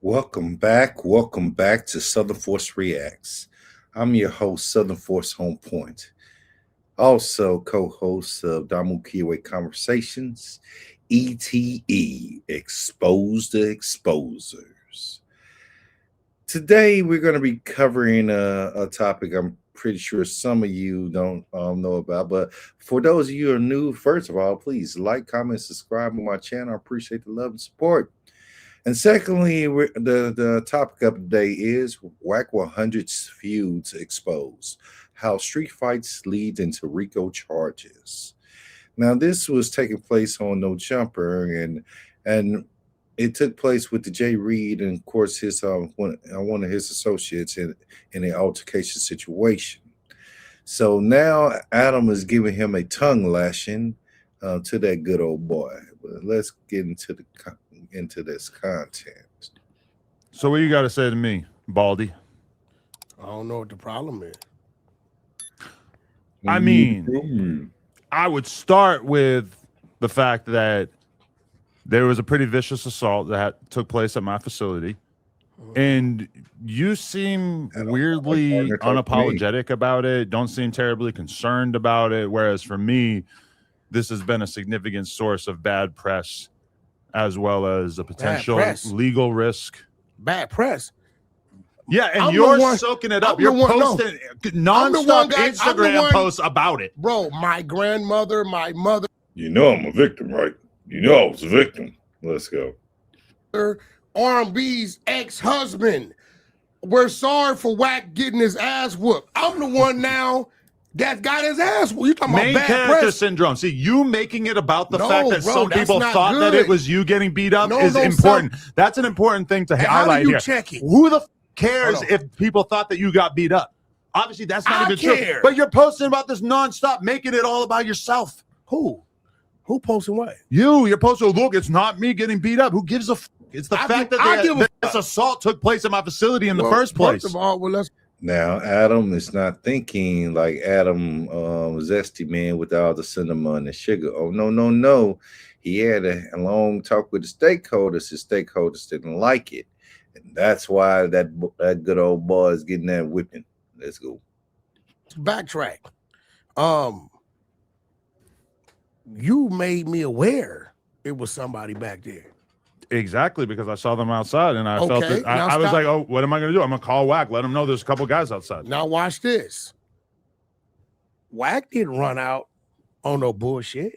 Welcome back. Welcome back to Southern Force Reacts. I'm your host, Southern Force Home Point. Also, co-host of Damu Kiwe Conversations, ETE, Expose the Exposers. Today, we're going to be covering a topic I'm pretty sure some of you don't know about. But for those of you who are new, first of all, please like, comment, subscribe on my channel. I appreciate the love and support. And secondly, the topic of the day is Wack 100's feuds exposed, how street fights lead into RICO charges. Now, this was taking place on No Jumper, and it took place with the Jay Reed and, of course, his one of his associates in an altercation situation. So now Adam is giving him a tongue lashing to that good old boy. But let's get into this content. So what you got to say to me, Baldy? I don't know what the problem is. I mean, I would start with the fact that there was a pretty vicious assault that took place at my facility, and you seem weirdly unapologetic about it, don't seem terribly concerned about it, whereas for me, this has been a significant source of bad press as well as a potential legal risk. Bad press. Yeah, and you're soaking it up. You're posting nonstop Instagram posts about it. Bro, my grandmother, my mother. You know I'm a victim, right? You know I was a victim. Let's go. R&B's ex-husband. We're sorry for Wack getting his ass whooped. I'm the one now that got his ass whooped. You talking about bad character syndrome. See, you making it about the fact that some people thought that it was you getting beat up is important. That's an important thing to highlight here. Check it? Who the cares if people thought that you got beat up? Obviously, that's not even true. But you're posting about this nonstop, making it all about yourself. Who? Who posting what? You're posting, look, it's not me getting beat up. Who gives a It's the fact that this assault took place at my facility in the first place. First of all, let's. Now, Adam is not thinking like Adam Zesty Man with all the cinnamon and sugar. Oh, no. He had a long talk with the stakeholders. His stakeholders didn't like it. And that's why that good old boy is getting that whipping. Let's go. Backtrack. You made me aware it was somebody back there. Exactly, because I saw them outside and I felt it. I was like, oh, what am I going to do? I'm going to call Wack, let him know there's a couple guys outside. Now watch this. Wack didn't run out on no bullshit.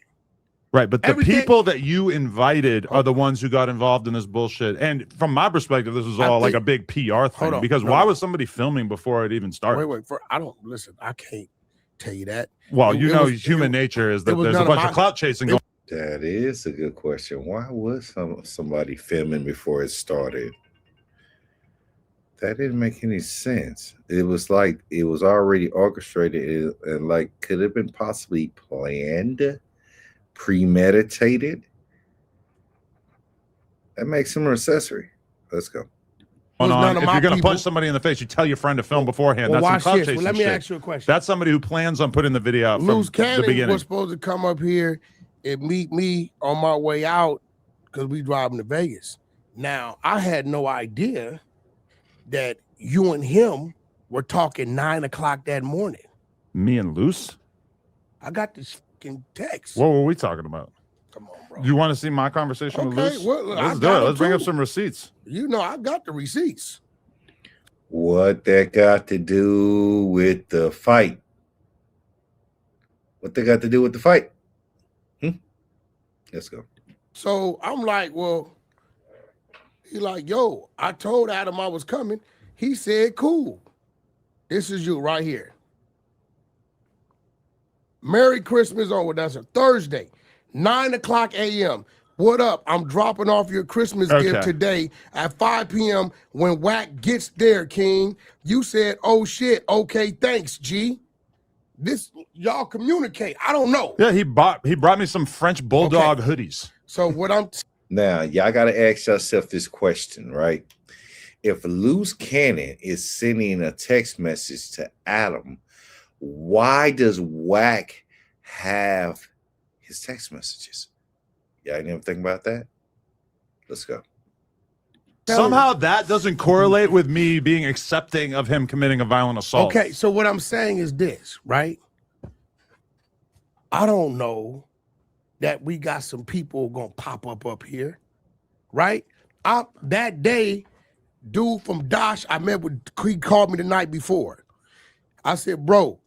Right, but the people that you invited are the ones who got involved in this bullshit. And from my perspective, this was all like a big PR thing. Because why was somebody filming before it even started? Wait. Listen, I can't tell you that. Well, human nature is that there's a bunch of clout chasing going. That is a good question. Why was somebody filming before it started? That didn't make any sense. It was like it was already orchestrated and like could have been possibly planned, premeditated. That makes him an accessory. Let's go. If you're going to punch somebody in the face, you tell your friend to film beforehand. Well, that's some clout chasing let me ask you a question. That's somebody who plans on putting the video out from the beginning. Was supposed to come up here and meet me on my way out because we driving to Vegas. Now, I had no idea that you and him were talking 9 o'clock that morning. Me and Luce? I got this fucking text. What were we talking about? Come on, bro. You want to see my conversation with Luce? Well, let's do it. Let's bring up some receipts. You know, I got the receipts. What that got to do with the fight? What they got to do with the fight? Let's go. So I'm like, well, he like, yo, I told Adam I was coming. He said, cool. This is you right here. Merry Christmas on, that's a Thursday, 9 o'clock a.m. What up? I'm dropping off your Christmas gift today at 5 p.m. when Wack gets there, King. You said, oh shit, okay, thanks, G. This y'all communicate. I don't know. Yeah, he brought me some French bulldog hoodies. So what I'm now, y'all gotta ask yourself this question, right? If Loose Cannon is sending a text message to Adam, why does Wack have his text messages? Y'all didn't even think about that? Let's go. Somehow that doesn't correlate with me being accepting of him committing a violent assault. Okay, so what I'm saying is this, right? I don't know that we got some people gonna pop up here, right? That day, dude from Dosh, I met with, he called me the night before. I said, bro,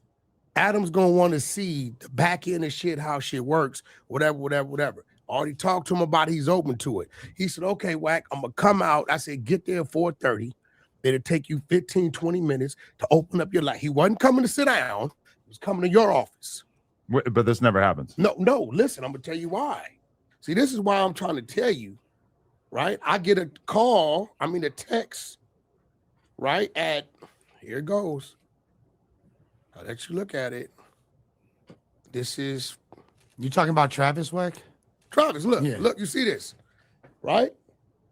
Adam's gonna want to see the back end of shit, how shit works, whatever. Already talked to him about it, he's open to it. He said, okay, Wack, I'm gonna come out. I said, get there at 4:30. It'll take you 15, 20 minutes to open up your life. He wasn't coming to sit down, he was coming to your office. But this never happens. No, listen, I'm gonna tell you why. See, this is why I'm trying to tell you, right? I get a text, right? Here it goes. I'll let you look at it. This is You talking about Travis, Wack? Travis, look, Yeah. look, you see this, right?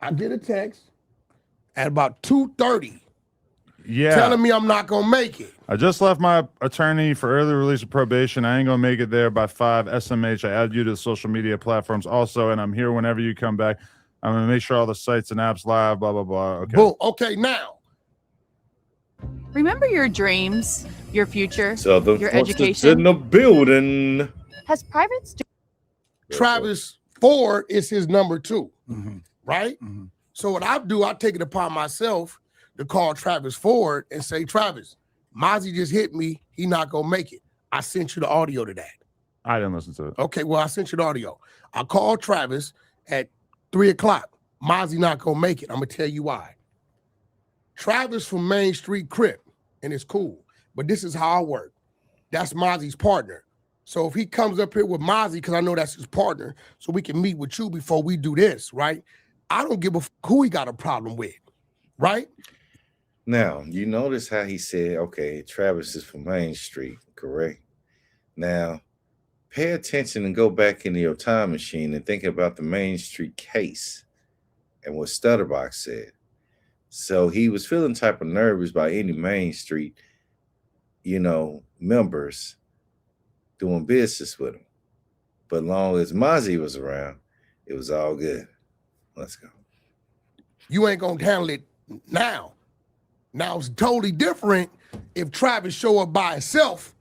I get a text at about 2:30 Yeah. telling me I'm not gonna make it. I just left my attorney for early release of probation. I ain't gonna make it there by 5 SMH. I added you to the social media platforms also, and I'm here whenever you come back. I'm gonna make sure all the sites and apps live, blah, blah, blah. Okay. Boom. Okay, now. Remember your dreams, your future, Southern your Forces education. in the building. Has private Travis Ford is his number 2, right? Mm-hmm. So what I do, I take it upon myself to call Travis Ford and say, Travis, Mozzie just hit me. He not gonna make it. I sent you the audio to that. I didn't listen to it. Okay, well, I sent you the audio. I called Travis at 3:00. Mozzie not gonna make it. I'm gonna tell you why. Travis from Main Street Crip, and it's cool. But this is how I work. That's Mozzie's partner. So if he comes up here with Mozzie, because I know that's his partner, so we can meet with you before we do this, right? I don't give a who he got a problem with, right? Now, you notice how he said, okay, Travis is from Main Street, correct? Now, pay attention and go back into your time machine and think about the Main Street case and what Stutterbox said. So he was feeling type of nervous by any Main Street, members doing business with him. But long as Mozzie was around, it was all good. Let's go. You ain't gonna handle it now. Now it's totally different if Travis show up by himself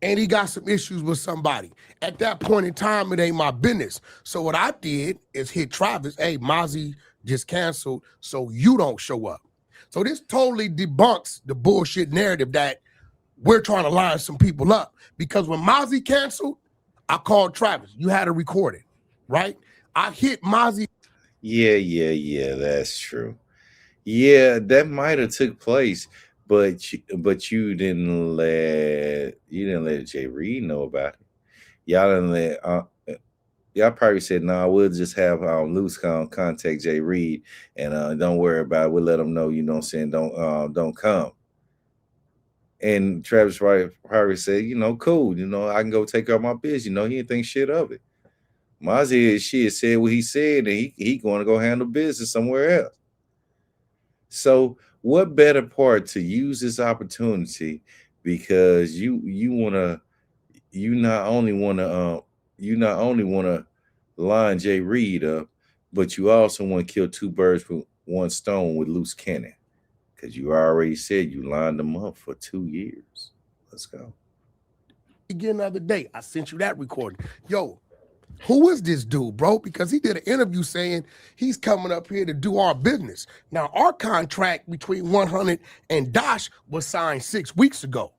and he got some issues with somebody. At that point in time, it ain't my business. So what I did is hit Travis, hey, Mozzie just canceled, so you don't show up. So this totally debunks the bullshit narrative that we're trying to line some people up. Because when Mozzie canceled, I called Travis. You had to record it, right? I hit Mozzie. Yeah, that's true. Yeah, that might have took place, but you didn't let Jay Reed know about it. Y'all didn't let y'all probably said, "No, we'll just have Loose contact Jay Reed and don't worry about it. We'll let them know. You know what I'm saying? Don't come." And Travis probably said, cool. I can go take care of my business. He didn't think shit of it. Mozzie said what he said, and he going to go handle business somewhere else. So what better part to use this opportunity, because you not only want to line Jay Reed up, but you also want to kill two birds with one stone with loose cannon, because you already said you lined them up for 2 years. Let's go. Again the other day, I sent you that recording. Yo, who is this dude, bro? Because he did an interview saying he's coming up here to do our business. Now, our contract between 100 and Dosh was signed 6 weeks ago.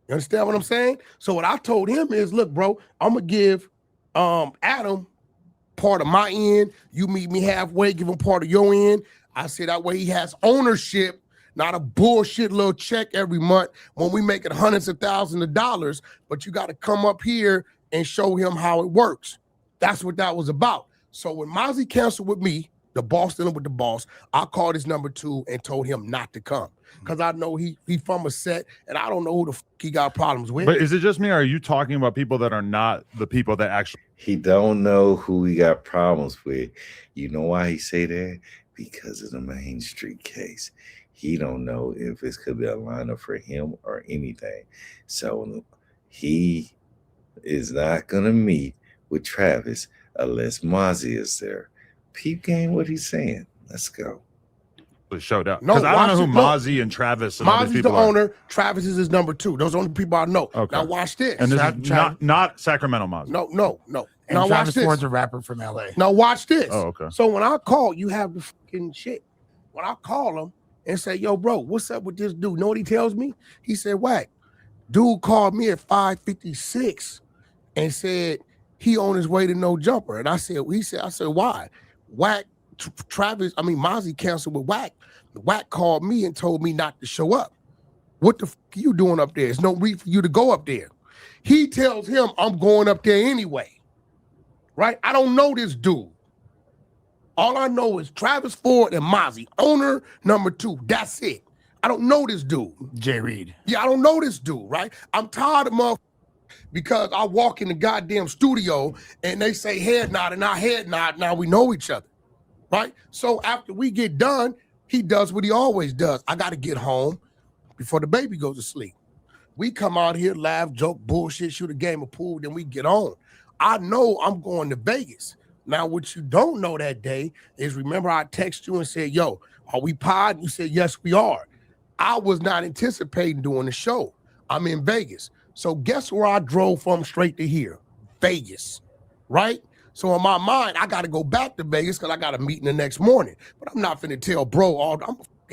You understand what I'm saying? So what I told him is, look, bro, I'm going to give Adam part of my end. You meet me halfway, give him part of your end. I said that way he has ownership, not a bullshit little check every month when we make it hundreds of thousands of dollars, but you got to come up here and show him how it works. That's what that was about. So when Mozzie canceled with me, the boss dealing with the boss, I called his number 2 and told him not to come. Because I know he from a set, and I don't know who the fuck he got problems with. But is it just me, or are you talking about people that are not the people that actually... He don't know who he got problems with. You know why he say that? Because of the Main Street case. He don't know if it could be a lineup for him or anything. So he is not going to meet with Travis unless Mozzie is there. Peep game what he's saying. Let's go. showed up. No, Because I don't know who watch Mozzie and Travis and all these Mozzie's the people are. owner. Travis is his number 2. Those are the only people I know. Okay. Now watch this. And this is not Sacramento Mozzie. No. And Now watch Travis this. Ford's a rapper from LA. Now watch this. Oh, okay. So when I call, you have the fucking shit. When I call him and say, yo, bro, what's up with this dude? Know what he tells me? He said, Wack, dude called me at 5:56 and said he on his way to No Jumper. And I said, why? Wack, Mozzie canceled with Wack. Wack called me and told me not to show up. What the fuck are you doing up there? There's no reason for you to go up there. He tells him I'm going up there anyway. Right? I don't know this dude. All I know is Travis Ford and Mozzie, owner number 2. That's it. I don't know this dude. Jay Reed. Yeah, I don't know this dude, right? I'm tired of motherfuckers because I walk in the goddamn studio and they say head nod and I head nod. Now we know each other, right? So after we get done, he does what he always does. I got to get home before the baby goes to sleep. We come out here, laugh, joke, bullshit, shoot a game of pool, then we get on. I know I'm going to Vegas. Now, what you don't know that day is, remember I texted you and said, yo, are we pod? You said, yes, we are. I was not anticipating doing the show. I'm in Vegas. So guess where I drove from straight to here? Vegas, right? So in my mind, I got to go back to Vegas because I got a meeting the next morning. But I'm not finna tell bro,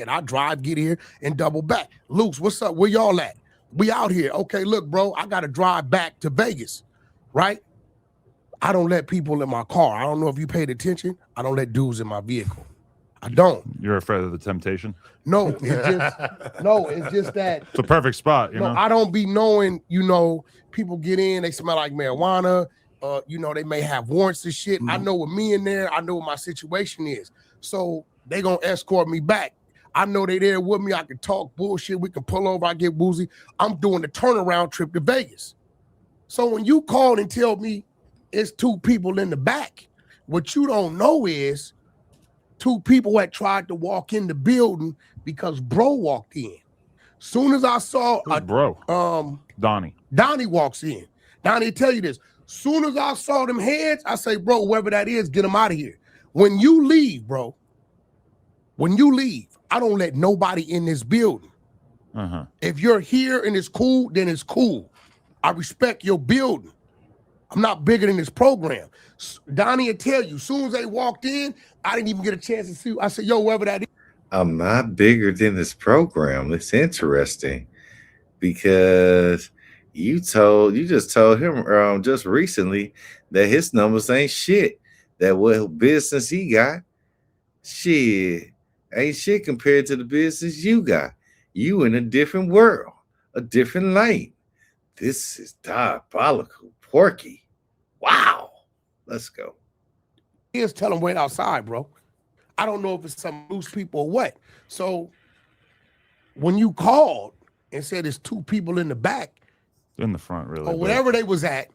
I drive, get here, and double back. Luke's, what's up? Where y'all at? We out here. Okay, look, bro, I got to drive back to Vegas, right? I don't let people in my car. I don't know if you paid attention. I don't let dudes in my vehicle. I don't. You're afraid of the temptation? No, it's just that. It's a perfect spot, you know? I don't be knowing, people get in, they smell like marijuana. They may have warrants and shit. I know with me in there, I know what my situation is. So they gonna escort me back. I know they there with me. I can talk bullshit. We can pull over. I get woozy. I'm doing the turnaround trip to Vegas. So when you called and tell me it's 2 people in the back, what you don't know is 2 people had tried to walk in the building because bro walked in. Soon as I saw bro, Donnie walks in. Donnie tell you this. Soon as I saw them heads, I say, bro, whoever that is, get them out of here. When you leave, bro, I don't let nobody in this building. If you're here and it's cool, then it's cool. I respect your building. I'm not bigger than this program. Donnie will tell you, as soon as they walked in, I didn't even get a chance to see. I said, yo, whoever that is. I'm not bigger than this program. It's interesting because you just told him just recently that his numbers ain't shit. That what business he got, shit, ain't shit compared to the business you got. You in a different world, a different light. This is diabolical, Porky. Wow. Let's go. Is tell them wait outside, bro. I don't know if it's some loose people or what. So when you called and said there's 2 people in the back, in the front, really, or whatever they was at,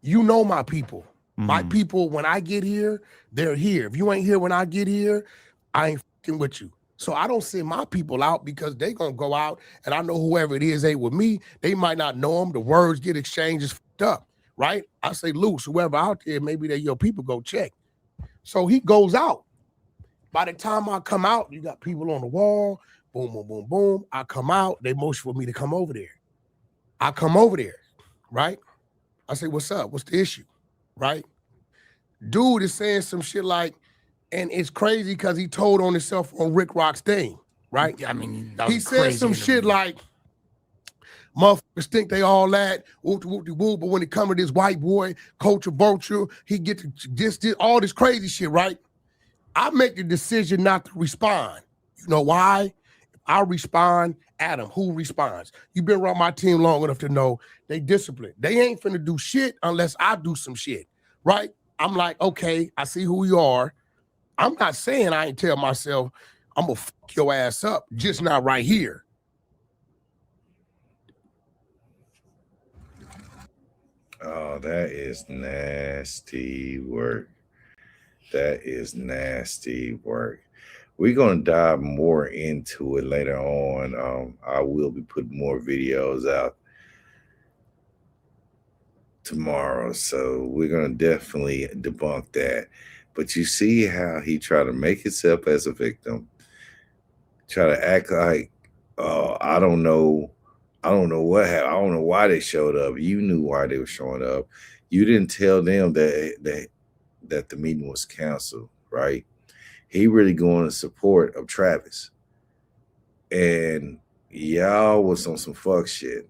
my people. My people, when I get here, they're here. If you ain't here when I get here, I ain't fucking with you. So I don't send my people out because they gonna go out and I know whoever it is ain't with me. They might not know them. The words get exchanged, it's fucked up, right? I say, Luce, whoever out there, maybe they're your people, go check. So he goes out. By the time I come out, you got people on the wall, boom, boom, boom, boom. I come out, they motion for me to come over there. I come over there, right? I say, what's up? What's the issue, right? Dude is saying some shit like, and it's crazy because he told on himself on Rick Rock's thing, right? I mean, he said some shit like, motherfuckers think they all that, whoop-de-whoop-de-whoop, but when it comes to this white boy, culture vulture, he get to this, all this crazy shit, right? I make the decision not to respond. You know why? If I respond, Adam, who responds? You've been around my team long enough to know they disciplined. They ain't finna do shit unless I do some shit, right? I'm like, okay, I see who you are. I'm not saying I ain't tell myself I'm gonna fuck your ass up, just not right here. Oh, that is nasty work. That is nasty work. We're going to dive more into it later on. I will be putting more videos out tomorrow, so we're going to definitely debunk that. But you see how he tried to make himself as a victim, try to act like, I don't know what happened. I don't know why they showed up. You knew why they were showing up. You didn't tell them that the meeting was canceled, right? He really going in support of Travis. And y'all was on some fuck shit.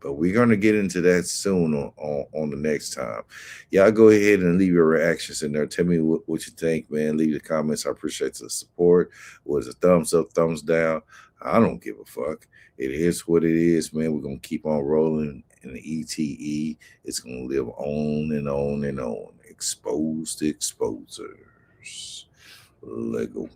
But we're going to get into that soon on the next time. Y'all go ahead and leave your reactions in there. Tell me what you think, man. Leave the comments. I appreciate the support. Was a thumbs up, thumbs down? I don't give a fuck. It is what it is, man. We're going to keep on rolling. And the ETE is going to live on and on and on. Exposed exposers. Lego.